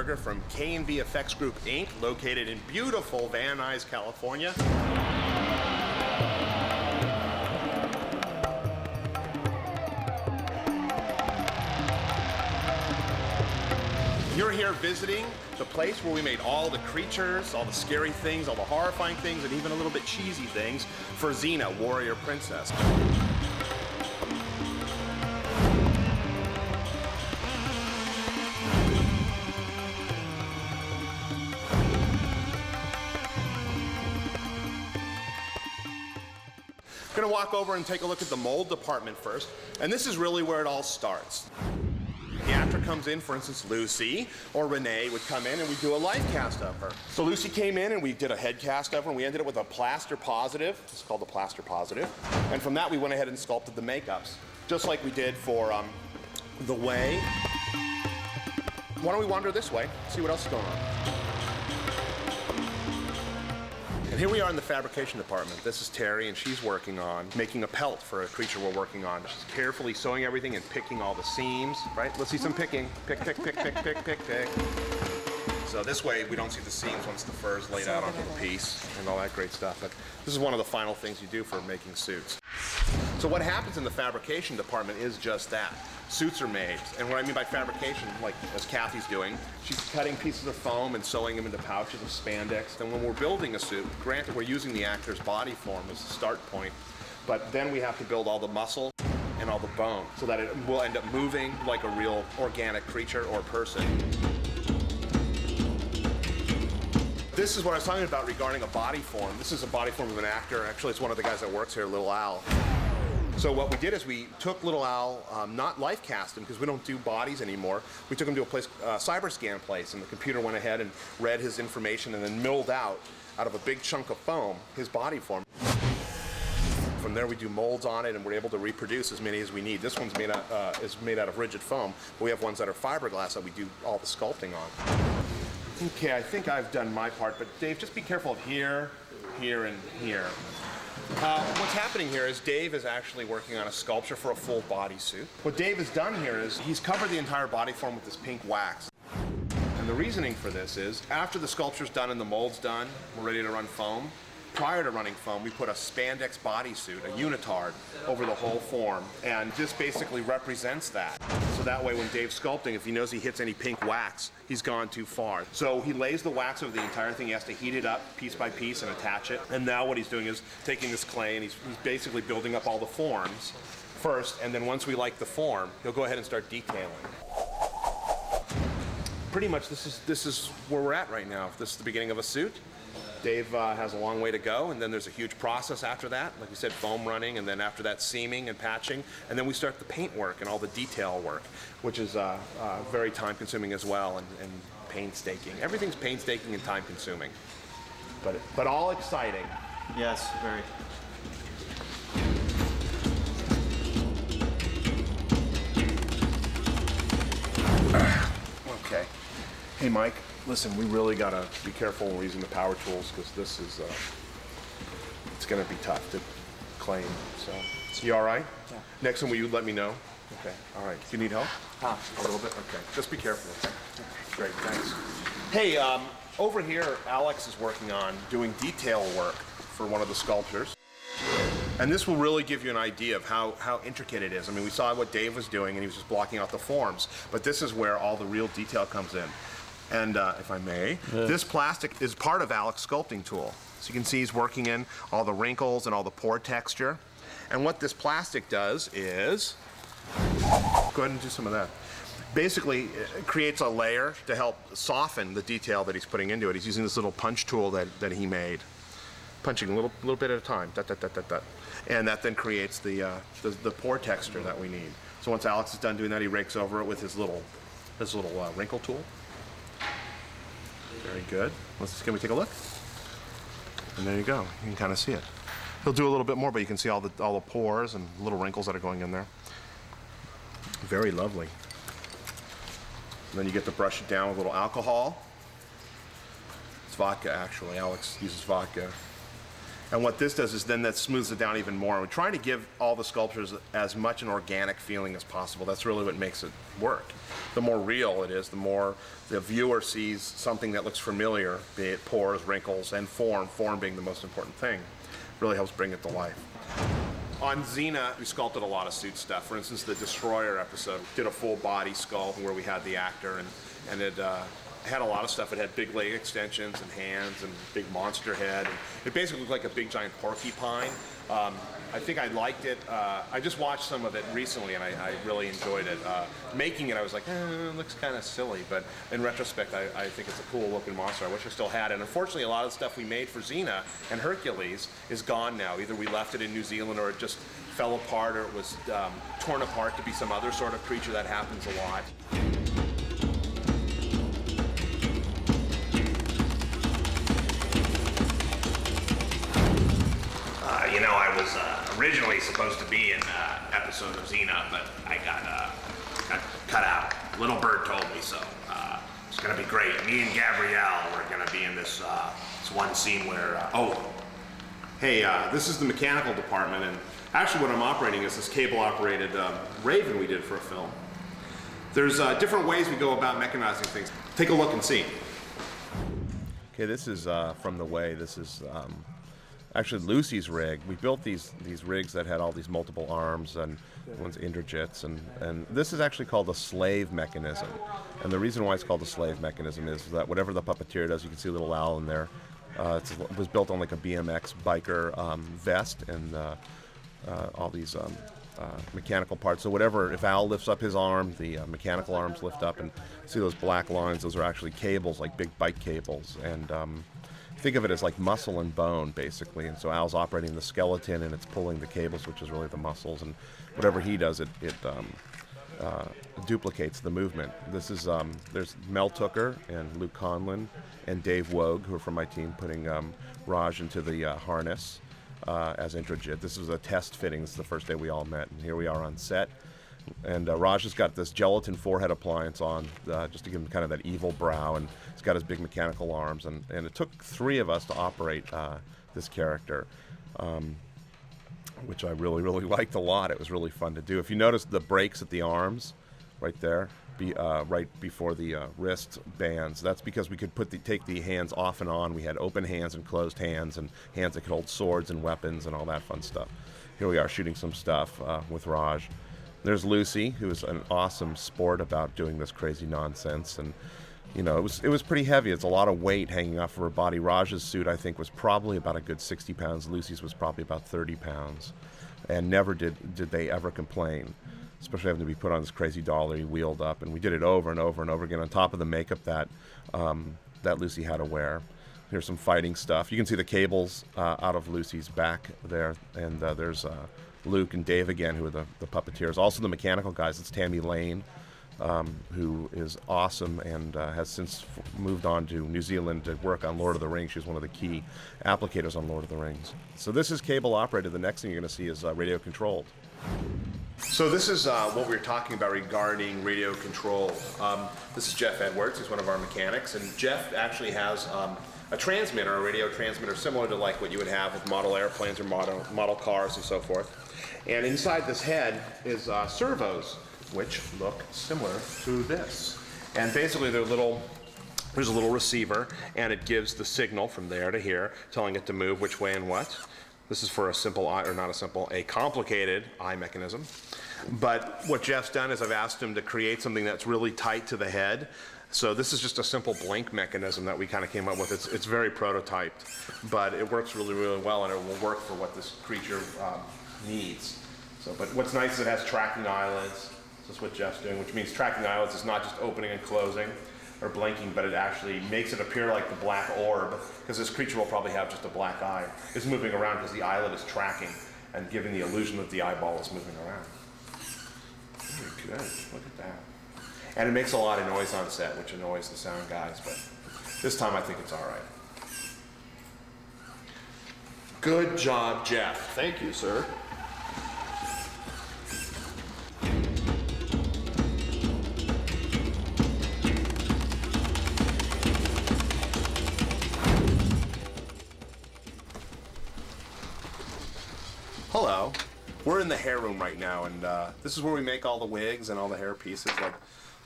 Berger from K.N.B EFX Group Inc., located in beautiful Van Nuys, California. You're here visiting the place where we made all the creatures, all the scary things, all the horrifying things, and even a little bit cheesy things for Xena, Warrior Princess. We're gonna walk over and take a look at the mold department first, and this is really where it all starts. The actor comes in, for instance, Lucy or Renee would come in and we do a life cast of her. So Lucy came in and we did a head cast of her and we ended it with a plaster positive. It's called the plaster positive. And from that we went ahead and sculpted the makeups, just like we did for The Way. Why don't we wander this way, see what else is going on. And here we are in the fabrication department. This is Terry, and she's working on making a pelt for a creature we're working on. She's carefully sewing everything and picking all the seams, right? Let's see some picking. Pick, pick, pick, pick, pick, pick, pick. So this way we don't see the seams once the fur is laid out onto the piece and all that great stuff. But this is one of the final things you do for making suits. So what happens in the fabrication department is just that. Suits are made. And what I mean by fabrication, like as Kathy's doing, she's cutting pieces of foam and sewing them into pouches of spandex. And when we're building a suit, granted we're using the actor's body form as the start point, but then we have to build all the muscle and all the bone so that it will end up moving like a real organic creature or person. This is what I was talking about regarding a body form. This is a body form of an actor. Actually, it's one of the guys that works here, Little Al. So what we did is we took Little Al, not life cast him because we don't do bodies anymore. We took him to a place, CyberScan place, and the computer went ahead and read his information and then milled out of a big chunk of foam, his body form. From there we do molds on it and we're able to reproduce as many as we need. This one's made out, is made out of rigid foam, but we have ones that are fiberglass that we do all the sculpting on. Okay, I think I've done my part, but Dave, just be careful of here, here, and here. What's happening here is Dave is actually working on a sculpture for a full bodysuit. What Dave has done here is he's covered the entire body form with this pink wax. And the reasoning for this is after the sculpture's done and the mold's done, we're ready to run foam. Prior to running foam, we put a spandex bodysuit, a unitard, over the whole form, and this basically represents that. So that way when Dave's sculpting, if he knows he hits any pink wax, he's gone too far. So he lays the wax over the entire thing. He has to heat it up piece by piece and attach it. And now what he's doing is taking this clay and he's basically building up all the forms first, and then once we like the form, he'll go ahead and start detailing. Pretty much this is where we're at right now. This is the beginning of a suit. Dave has a long way to go, and then there's a huge process after that. Like we said, foam running, and then after that seaming and patching, and then we start the paint work and all the detail work, which is very time-consuming as well, and painstaking. Everything's painstaking and time-consuming, but all exciting. Yes, very. Okay. Hey, Mike. Listen, we really gotta be careful when we're using the power tools because this is, it's gonna be tough to claim, so. You all right? Yeah. Next one, will you let me know? Okay, all right. Do you need help? A little bit? Okay, just be careful, okay? Great, thanks. Hey, over here, Alex is working on doing detail work for one of the sculptures. And this will really give you an idea of how intricate it is. I mean, we saw what Dave was doing and he was just blocking out the forms, but this is where all the real detail comes in. And if I may, this plastic is part of Alex's sculpting tool. So you can see he's working in all the wrinkles and all the pore texture. And what this plastic does is, go ahead and do some of that. Basically, it creates a layer to help soften the detail that he's putting into it. He's using this little punch tool that he made. Punching a little bit at a time, dot, dot, dot, dot, dot. And that then creates the pore texture that we need. So once Alex is done doing that, he rakes over it with his little wrinkle tool. Very good. Can we take a look? And there you go. You can kind of see it. He'll do a little bit more, but you can see all the pores and little wrinkles that are going in there. Very lovely. And then you get to brush it down with a little alcohol. It's vodka, actually. Alex uses vodka. And what this does is then that smooths it down even more. We're trying to give all the sculptures as much an organic feeling as possible. That's really what makes it work. The more real it is, the more the viewer sees something that looks familiar, be it pores, wrinkles, and form being the most important thing. Really helps bring it to life. On Xena, we sculpted a lot of suit stuff. For instance, the Destroyer episode did a full body sculpt where we had the actor, and it had a lot of stuff. It had big leg extensions and hands and big monster head. And it basically looked like a big giant porcupine. I think I liked it. I just watched some of it recently and I really enjoyed it. Making it, I was like, it looks kind of silly, but in retrospect, I think it's a cool looking monster. I wish I still had it. And unfortunately, a lot of the stuff we made for Xena and Hercules is gone now. Either we left it in New Zealand or it just fell apart or it was torn apart to be some other sort of creature. That happens a lot. You know, I was originally supposed to be in an episode of Xena, but I got cut out. Little Bird told me so. It's gonna be great. Me and Gabrielle were gonna be in this one scene where, Hey, this is the mechanical department, and actually what I'm operating is this cable-operated Raven we did for a film. There's different ways we go about mechanizing things. Take a look and see. Okay, this is from the way. This is actually Lucy's rig. We built these rigs that had all these multiple arms, and one's Indrajits, and this is actually called a slave mechanism. And the reason why it's called a slave mechanism is that whatever the puppeteer does, you can see a little owl in there. It was built on like a BMX biker vest and all these mechanical parts. So whatever, if Al lifts up his arm, the mechanical arms lift up, and see those black lines, those are actually cables, like big bike cables. And think of it as like muscle and bone, basically. And so Al's operating the skeleton, and it's pulling the cables, which is really the muscles. And whatever he does, it duplicates the movement. This is there's Mel Tooker and Luke Conlon and Dave Wogue, who are from my team, putting Raj into the harness as Intrajit. This was a test fitting. This is the first day we all met, and here we are on set. And Raj has got this gelatin forehead appliance on, just to give him kind of that evil brow, and he's got his big mechanical arms. And it took 3 of us to operate this character, which I really, really liked a lot. It was really fun to do. If you notice the breaks at the arms, right there, right before the wrist bands, that's because we could take the hands off and on. We had open hands and closed hands, and hands that could hold swords and weapons and all that fun stuff. Here we are shooting some stuff with Raj. There's Lucy, who is an awesome sport about doing this crazy nonsense, and you know, it was pretty heavy. It's a lot of weight hanging off of her body. Raj's suit, I think, was probably about a good 60 pounds. Lucy's was probably about 30 pounds, and never did they ever complain, especially having to be put on this crazy dolly wheeled up. And we did it over and over and over again on top of the makeup that Lucy had to wear. Here's some fighting stuff. You can see the cables out of Lucy's back there, and there's Luke and Dave again, who are the puppeteers. Also the mechanical guys. It's Tammy Lane, who is awesome and has since moved on to New Zealand to work on Lord of the Rings. She's one of the key applicators on Lord of the Rings. So this is cable operated. The next thing you're going to see is radio controlled. So this is what we were talking about regarding radio control. This is Jeff Edwards. He's one of our mechanics, and Jeff actually has a transmitter, a radio transmitter, similar to like what you would have with model airplanes or model cars and so forth. And inside this head is servos, which look similar to this. And basically there's a little receiver, and it gives the signal from there to here, telling it to move which way and what. This is for a simple eye, or not a simple, a complicated eye mechanism. But what Jeff's done is I've asked him to create something that's really tight to the head. So this is just a simple blink mechanism that we kind of came up with. It's very prototyped, but it works really, really well, and it will work for what this creature needs. So, but what's nice is it has tracking eyelids. This is what Jeff's doing, which means tracking eyelids is not just opening and closing or blinking, but it actually makes it appear like the black orb, because this creature will probably have just a black eye. It's moving around because the eyelid is tracking and giving the illusion that the eyeball is moving around. Very good. Look at that. And it makes a lot of noise on set, which annoys the sound guys, but this time I think it's all right. Good job, Jeff. Thank you, sir. Hello. We're in the hair room right now, and this is where we make all the wigs and all the hair pieces,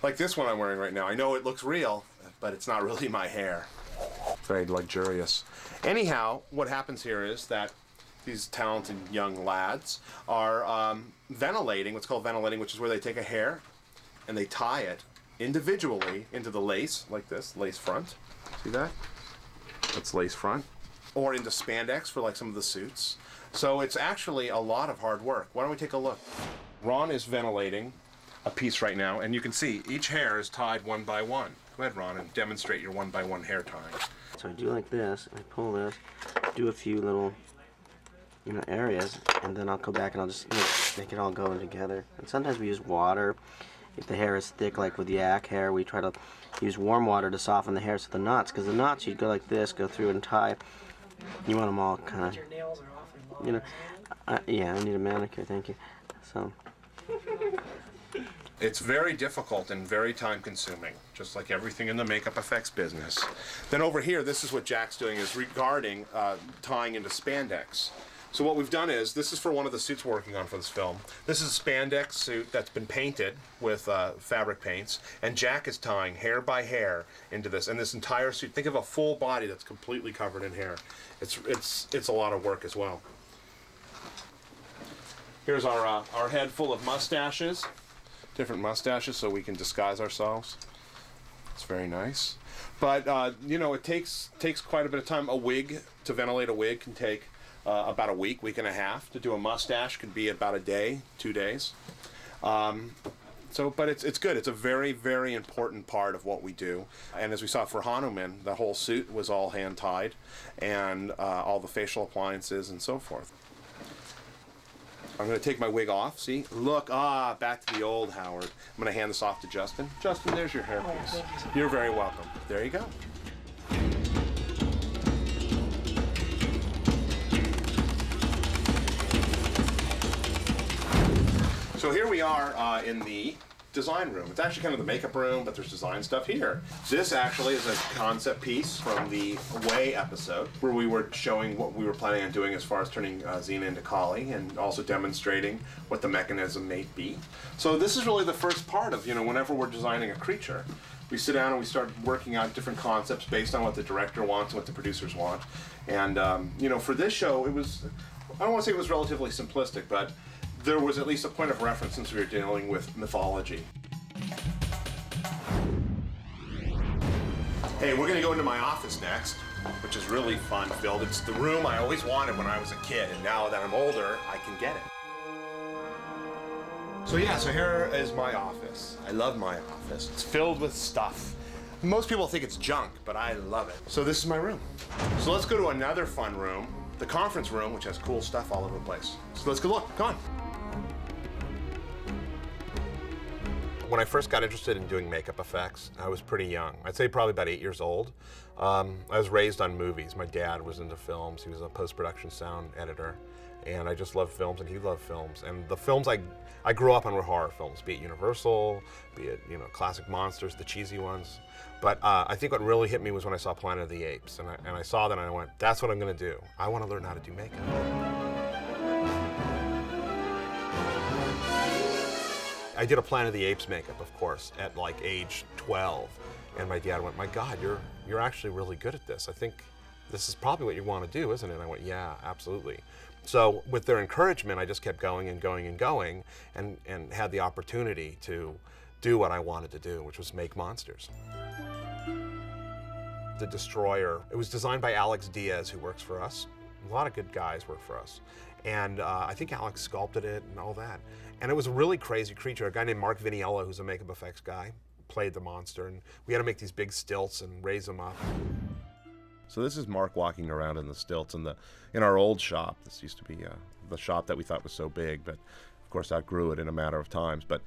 like this one I'm wearing right now. I know it looks real, but it's not really my hair. Very luxurious. Anyhow, what happens here is that these talented young lads are ventilating, what's called ventilating, which is where they take a hair and they tie it individually into the lace, like this, lace front. See that? That's lace front. Or into spandex for like some of the suits. So it's actually a lot of hard work. Why don't we take a look? Ron is ventilating a piece right now, and you can see each hair is tied one by one. Go ahead, Ron, and demonstrate your one by one hair tying. So I do like this, I pull this, do a few little, areas, and then I'll go back and I'll just make it all go together. And sometimes we use water. If the hair is thick, like with yak hair, we try to use warm water to soften the hair so the knots, because the knots you'd go like this, go through and tie. You want them all kind of, Your nails are awfully long. yeah, I need a manicure, thank you. So. It's very difficult and very time consuming, just like everything in the makeup effects business. Then over here, this is what Jack's doing, is regarding tying into spandex. So what we've done is, this is for one of the suits we're working on for this film. This is a spandex suit that's been painted with fabric paints, and Jack is tying hair by hair into this. And this entire suit, think of a full body that's completely covered in hair. It's a lot of work as well. Here's our head full of mustaches. Different mustaches so we can disguise ourselves. It's very nice. But, it takes quite a bit of time. A wig, to ventilate a wig, can take about a week and a half. To do a mustache could be about a day, 2 days. But it's good. It's a very, very important part of what we do. And as we saw for Hanuman, the whole suit was all hand-tied, and all the facial appliances and so forth. I'm going to take my wig off. See? Look, back to the old Howard. I'm going to hand this off to Justin. Justin, there's your hairpiece. Thank you so much. You're very welcome. There you go. So here we are in the design room. It's actually kind of the makeup room, but there's design stuff here. This actually is a concept piece from the Way episode, where we were showing what we were planning on doing as far as turning Xena into Kali, and also demonstrating what the mechanism may be. So this is really the first part of, whenever we're designing a creature, we sit down and we start working out different concepts based on what the director wants and what the producers want. And, for this show, it was, I don't want to say it was relatively simplistic, but there was at least a point of reference since we were dealing with mythology. Hey, we're gonna go into my office next, which is really fun-filled. It's the room I always wanted when I was a kid, and now that I'm older, I can get it. So here is my office. I love my office. It's filled with stuff. Most people think it's junk, but I love it. So this is my room. So let's go to another fun room, the conference room, which has cool stuff all over the place. So let's go look, come on. When I first got interested in doing makeup effects, I was pretty young. I'd say probably about 8 years old. I was raised on movies. My dad was into films. He was a post-production sound editor. And I just loved films, and he loved films. And the films I grew up on were horror films, be it Universal, be it classic monsters, the cheesy ones. But I think what really hit me was when I saw Planet of the Apes. And I saw that and I went, that's what I'm going to do. I want to learn how to do makeup. I did a Planet of the Apes makeup, of course, at like age 12. And my dad went, my God, you're actually really good at this. I think this is probably what you want to do, isn't it? And I went, yeah, absolutely. So with their encouragement, I just kept going and going and going, and had the opportunity to do what I wanted to do, which was make monsters. The Destroyer, it was designed by Alex Diaz, who works for us. A lot of good guys work for us. And I think Alex sculpted it and all that. And it was a really crazy creature. A guy named Mark Viniello, who's a makeup effects guy, played the monster. And we had to make these big stilts and raise them up. So this is Mark walking around in the stilts in our old shop. This used to be the shop that we thought was so big, but of course outgrew it in a matter of times. But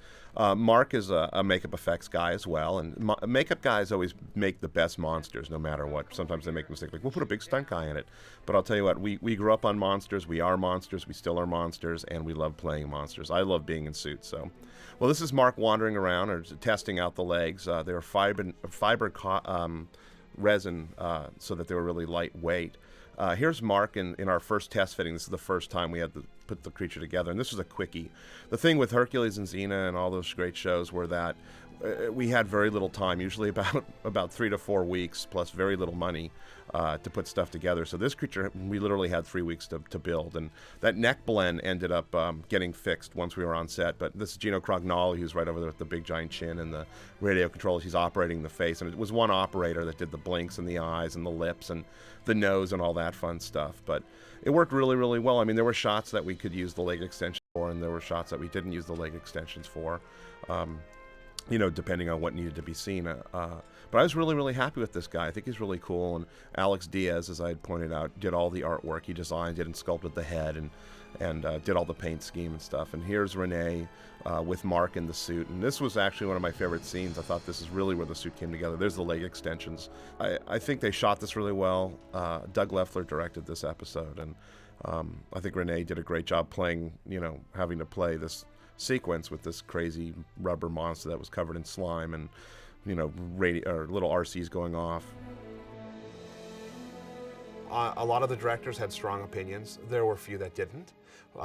Mark is a makeup effects guy as well, and makeup guys always make the best monsters no matter what. Sometimes they make mistakes, like we'll put a big stunt guy in it. But I'll tell you what, we grew up on monsters, we are monsters, we still are monsters, and we love playing monsters. I love being in suits. So, well, this is Mark wandering around or testing out the legs. They're fiber resin so that they were really lightweight. Here's Mark in our first test fitting. This is the first time we had to put the creature together, and this was a quickie. The thing with Hercules and Xena and all those great shows were that we had very little time, usually about 3 to 4 weeks, plus very little money to put stuff together. So this creature, we literally had 3 weeks to build, and that neck blend ended up getting fixed once we were on set. But this is Gino Crognoli, who's right over there with the big giant chin and the radio controls. He's operating the face, and it was one operator that did the blinks and the eyes and the lips and the nose and all that fun stuff. But it worked really, really well. I mean, there were shots that we could use the leg extension for, and there were shots that we didn't use the leg extensions for. You know, depending on what needed to be seen. But I was really, really happy with this guy. I think he's really cool. And Alex Diaz, as I had pointed out, did all the artwork. He designed it and sculpted the head and did all the paint scheme and stuff. And here's Renee with Mark in the suit. And this was actually one of my favorite scenes. I thought this is really where the suit came together. There's the leg extensions. I think they shot this really well. Doug Leffler directed this episode. And I think Renee did a great job playing, you know, having to play this sequence with this crazy rubber monster that was covered in slime and, you know, little RCs going off. A lot of the directors had strong opinions. There were a few that didn't.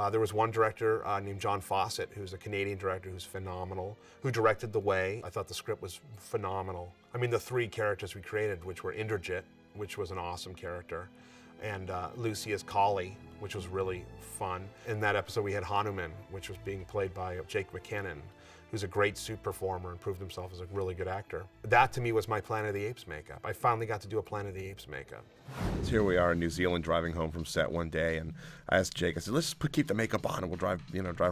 There was one director named John Fawcett, who's a Canadian director who's phenomenal, who directed The Way. I thought the script was phenomenal. I mean, the 3 characters we created, which were Indrajit, which was an awesome character, and Lucy as Kali, which was really fun. In that episode, we had Hanuman, which was being played by Jake McKinnon, who's a great suit performer and proved himself as a really good actor. That, to me, was my Planet of the Apes makeup. I finally got to do a Planet of the Apes makeup. So here we are in New Zealand, driving home from set one day, and I asked Jake, I said, let's just keep the makeup on, and we'll drive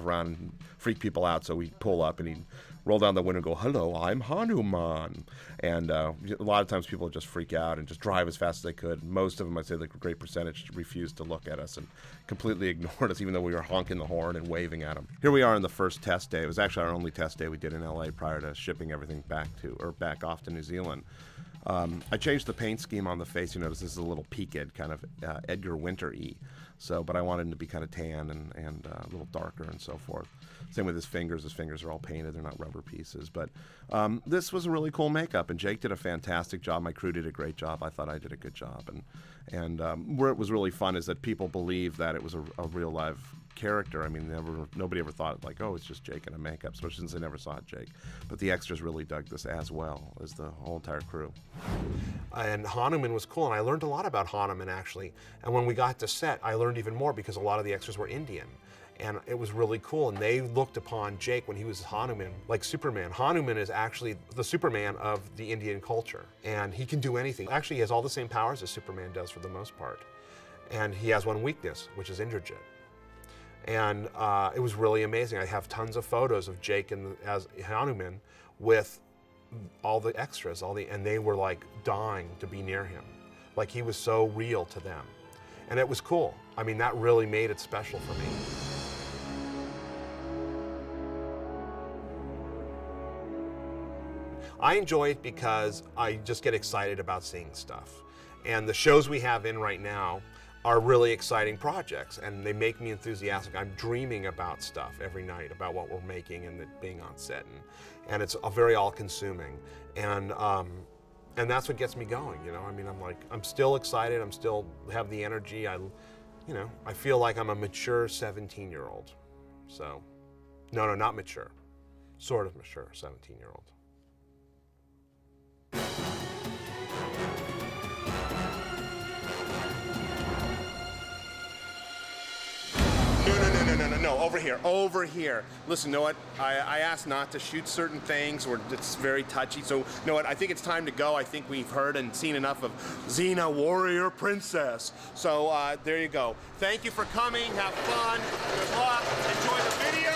around and freak people out. So we pull up, and he roll down the window and go, hello, I'm Hanuman. And a lot of times people would just freak out and just drive as fast as they could. Most of them, I'd say the great percentage, refused to look at us and completely ignored us, even though we were honking the horn and waving at them. Here we are on the first test day. It was actually our only test day we did in LA prior to shipping everything back off to New Zealand. I changed the paint scheme on the face. You notice this is a little peaked, kind of Edgar Winter-y. But I wanted him to be kind of tan and a little darker and so forth. Same with his fingers. His fingers are all painted. They're not rubber pieces. But this was a really cool makeup, and Jake did a fantastic job. My crew did a great job. I thought I did a good job. And where it was really fun is that people believed that it was a real live character. I mean, nobody ever thought like, oh, it's just Jake in a makeup, especially since they never saw Jake. But the extras really dug this as well as the whole entire crew. And Hanuman was cool, and I learned a lot about Hanuman, actually. And when we got to set, I learned even more because a lot of the extras were Indian. And it was really cool, and they looked upon Jake when he was Hanuman like Superman. Hanuman is actually the Superman of the Indian culture, and he can do anything. Actually, he has all the same powers as Superman does for the most part. And he has one weakness, which is Indrajit. And it was really amazing. I have tons of photos of Jake as Hanuman with all the extras, and they were like dying to be near him. Like he was so real to them. And it was cool. I mean, that really made it special for me. I enjoy it because I just get excited about seeing stuff. And the shows we have in right now are really exciting projects, and they make me enthusiastic. I'm dreaming about stuff every night, about what we're making and it being on set, and it's very all-consuming, and that's what gets me going. You know, I mean, I'm still excited. I'm still have the energy. I feel like I'm a mature 17-year-old. So, no, not mature, sort of mature 17-year-old. No, over here. Listen, know what? I asked not to shoot certain things, or it's very touchy, so know what? I think it's time to go. I think we've heard and seen enough of Xena, Warrior Princess. So there you go. Thank you for coming. Have fun. Good luck. Enjoy the video.